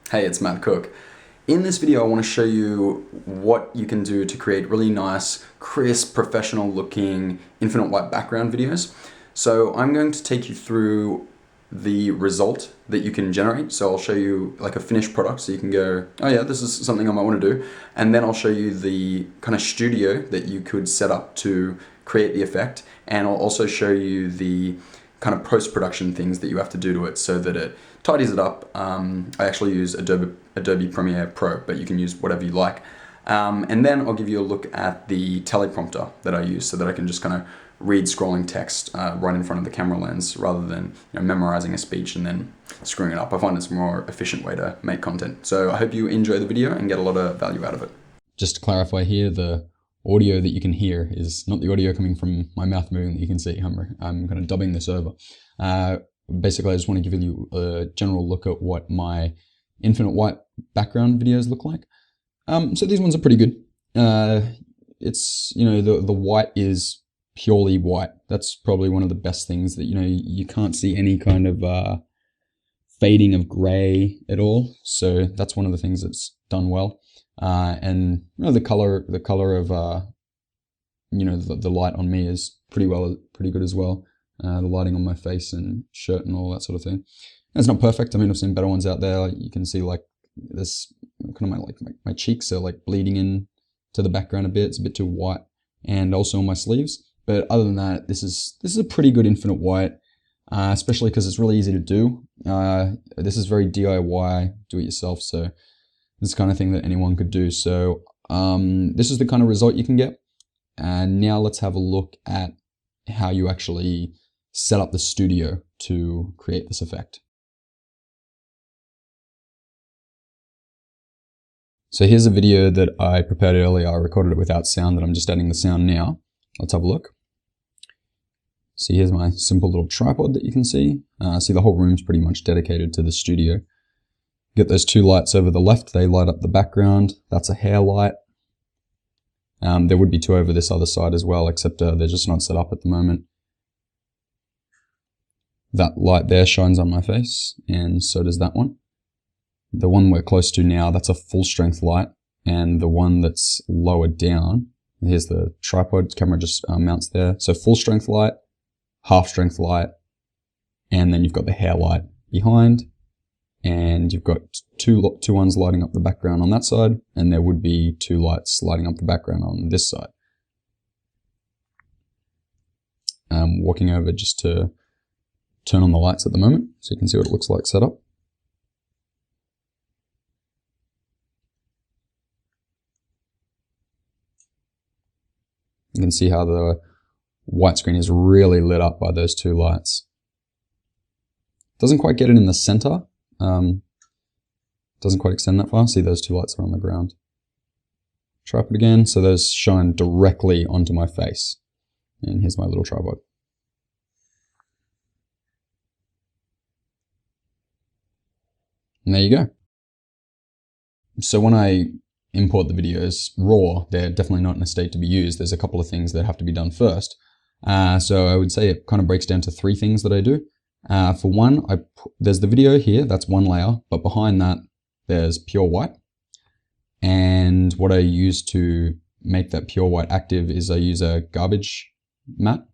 Hey, it's Matt Cook. In this video, I want to show you what you can do to create really nice, crisp, professional looking infinite white background videos. So I'm going to take you through the result that you can generate. So I'll show you like a finished product so you can go, oh yeah, this is something I might want to do. And then I'll show you the kind of studio that you could set up to create the effect. And I'll also show you the kind of post-production things that you have to do to it so that it tidies it up. I actually use Adobe Premiere Pro, but you can use whatever you like. And then I'll give you a look at the teleprompter that I use so that I can just kind of read scrolling text right in front of the camera lens rather than memorizing a speech and then screwing it up. I find it's a more efficient way to make content. So I hope you enjoy the video and get a lot of value out of it. Just to clarify here, the audio that you can hear is not the audio coming from my mouth moving that you can see. I'm kind of dubbing this over. Basically, I just want to give you a general look at what my infinite white background videos look like. So these ones are pretty good. It's, the white is purely white. That's probably one of the best things that, you can't see any kind of fading of gray at all. So that's one of the things that's done well. And the color of the light on me is pretty good as well. The lighting on my face and shirt and all that sort of thing. And it's not perfect. I mean, I've seen better ones out there. You can see like this kind of my cheeks are like bleeding in to the background a bit. It's a bit too white, and also on my sleeves. But other than that, this is a pretty good infinite white, especially because it's really easy to do. This is very DIY, do it yourself. So this kind of thing that anyone could do. So this is the kind of result you can get. And now let's have a look at how you actually set up the studio to create this effect. So here's a video that I prepared earlier. I recorded it without sound, and I'm just adding the sound now. Let's have a look. So here's my simple little tripod that you can see. See, the whole room's pretty much dedicated to the studio. Get those two lights over the left, they light up the background. That's a hair light. There would be two over this other side as well, except they're just not set up at the moment. That light there shines on my face, and so does that one. The one we're close to now, that's a full strength light, and the one that's lower down, here's the tripod, camera just mounts there. So full strength light, half strength light, and then you've got the hair light behind. And you've got two ones lighting up the background on that side, and there would be two lights lighting up the background on this side. I'm walking over just to turn on the lights at the moment, so you can see what it looks like set up. You can see how the white screen is really lit up by those two lights. Doesn't quite get it in the center. Doesn't quite extend that far. See, those two lights are on the ground. Tripod again, so those shine directly onto my face. And here's my little tripod. And there you go. So when I import the videos raw, they're definitely not in a state to be used. There's a couple of things that have to be done first. So I would say it kind of breaks down to three things that I do. For one, there's the video here, that's one layer, but behind that, there's pure white. And what I use to make that pure white active is I use a garbage mat.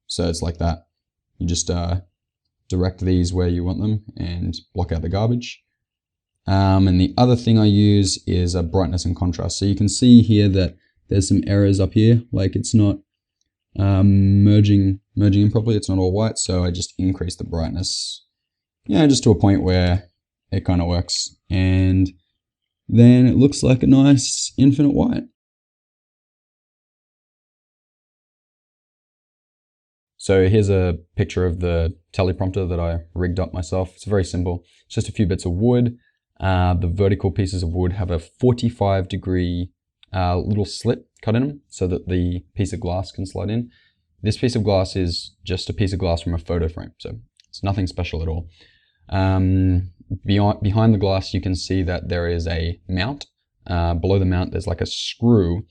So it's like that. You just direct these where you want them and block out the garbage. And the other thing I use is a brightness and contrast. So you can see here that there's some errors up here, like it's not merging in properly, it's not all white, so I just increase the brightness, just to a point where it kind of works, and then it looks like a nice infinite white. So here's a picture of the teleprompter that I rigged up myself. It's very simple. It's just a few bits of wood. The vertical pieces of wood have a 45-degree little slit cut in them so that the piece of glass can slide in. This piece of glass is just a piece of glass from a photo frame, so it's nothing special at all. Behind the glass, you can see that there is a mount. Below the mount, there's like a screw.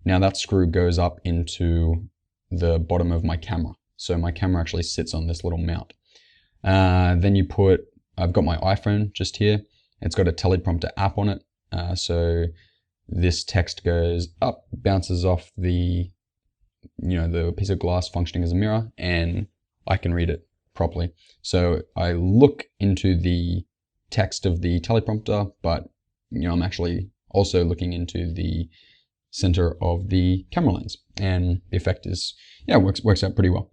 Now that screw goes up into the bottom of my camera. So my camera actually sits on this little mount. Then you put I've got my iPhone just here. It's got a teleprompter app on it. So this text goes up, bounces off the piece of glass functioning as a mirror, and I can read it properly. So I look into the text of the teleprompter, but I'm actually also looking into the center of the camera lens, and the effect is, works out pretty well.